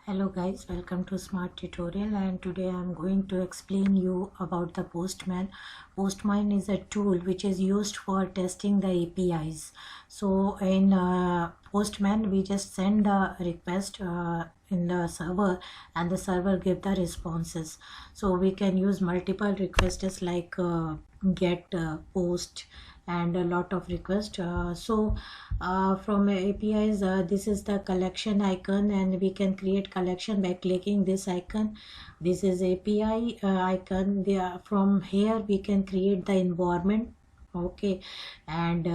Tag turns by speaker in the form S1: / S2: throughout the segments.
S1: Hello guys, welcome to Smart Tutorial, and today I'm going to explain you about the Postman. Postman is a tool which is used for testing the APIs. So in Postman we just send the request in the server, and the server give the responses. So we can use multiple requests like get, post, and a lot of requests. From APIs, this is the collection icon, and we can create collection by clicking this icon. This is API icon. From here we can create the environment. Okay, and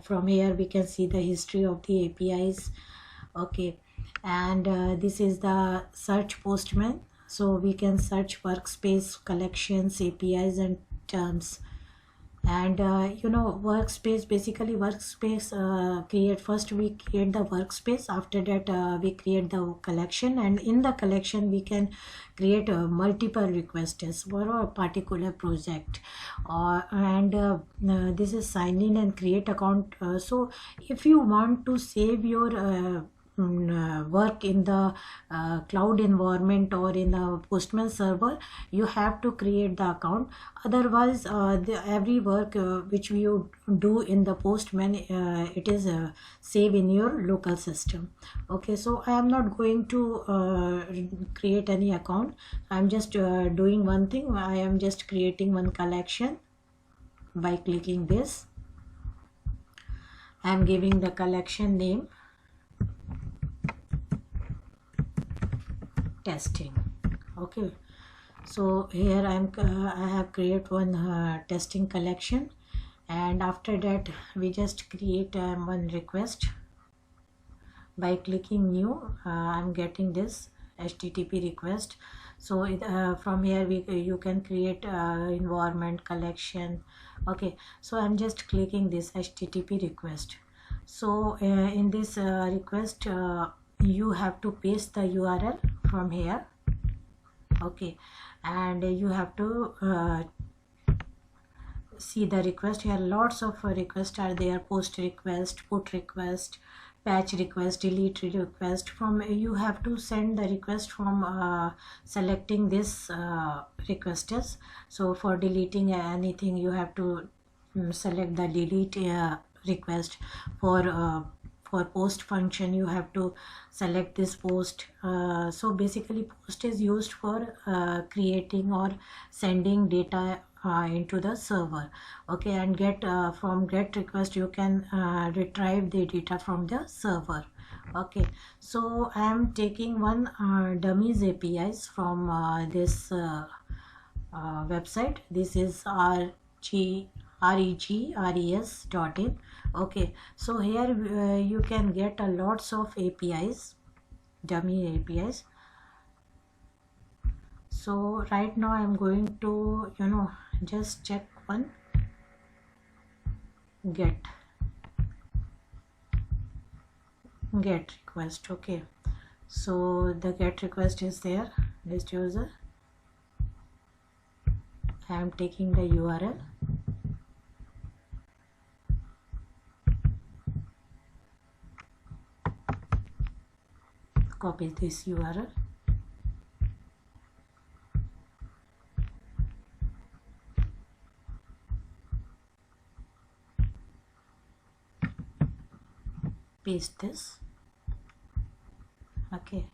S1: from here we can see the history of the APIs. Okay, and this is the search Postman. So we can search workspace, collections, APIs, and terms. And workspace, basically workspace first we create the workspace. After that we create the collection, and in the collection we can create multiple requests for a particular project. This is sign in and create account. So if you want to save your work in the cloud environment or in the Postman server, you have to create the account. Otherwise every work which you do in the Postman, it is save in your local system. Okay, so I am not going to create any account. I'm just doing one thing. I am just creating one collection by clicking this. I am giving the collection name testing. Okay, so here I have created one testing collection, and after that we just create one request by clicking new. I'm getting this HTTP request. So from here you can create environment, collection. Okay, so I'm just clicking this HTTP request. So in this request you have to paste the URL from here. Okay, and you have to see the request here. Lots of requests are there: post request, put request, patch request, delete request. From you have to send the request from selecting this requests. So for deleting anything you have to select the delete request. For post function you have to select this post. So basically post is used for creating or sending data into the server. Okay, and from get request you can retrieve the data from the server. Okay, so I am taking one dummies APIs from this website. This is regres.in. Okay, so here you can get a lots of APIs, dummy APIs. So right now I'm going to just check one get request. Okay, so the get request is there. List user, I am taking the URL. Copy this URL. Paste this. Okay,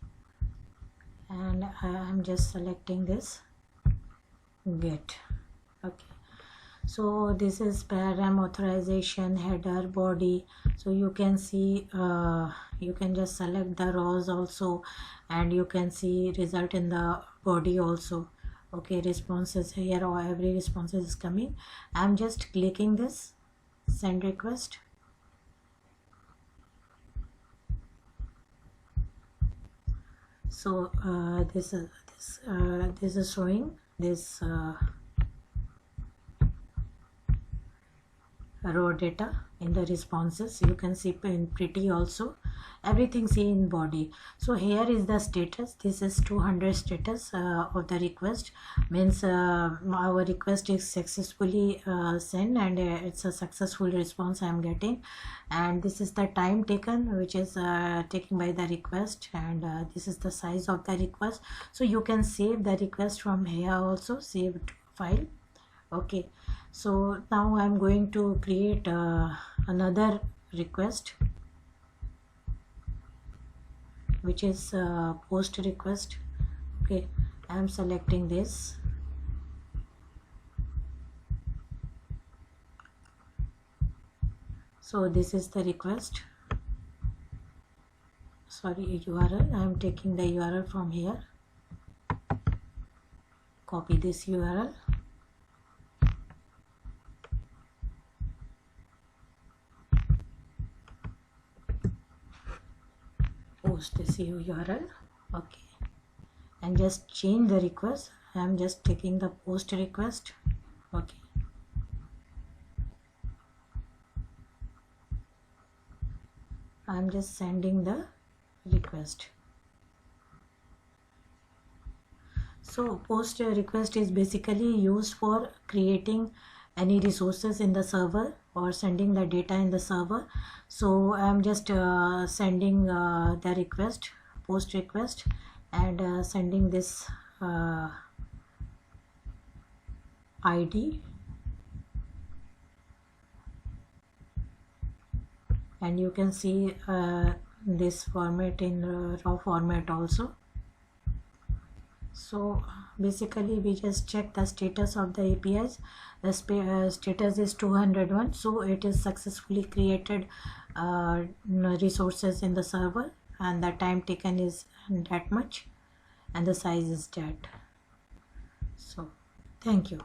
S1: and I'm just selecting this get. Okay, so this is param, authorization, header, body. So you can see you can just select the rows also, and you can see result in the body also. Okay, responses here, or every response is coming. I'm just clicking this send request. So this is showing this raw data in the responses. You can see in pretty also. everything see in body. So here is the status. This is 200 status of the request, means our request is successfully sent, and it's a successful response I am getting. And this is the time taken, which is taken by the request, and this is the size of the request. So you can save the request from here also, save file. Okay, so now I'm going to create another request, which is post request. Okay, I'm selecting this. So this is the request, sorry, URL. I'm taking the URL from here. Copy this URL. Post this URL. Okay, and just change the request. I'm just taking the post request. Okay, I'm just sending the request. So post request is basically used for creating any resources in the server or sending the data in the server. So I'm just sending the request, post request, and sending this ID, and you can see this format in raw format also. So basically we just check the status of the APIs. The status is 201, so it is successfully created resources in the server, and the time taken is that much, and the size is that. So thank you.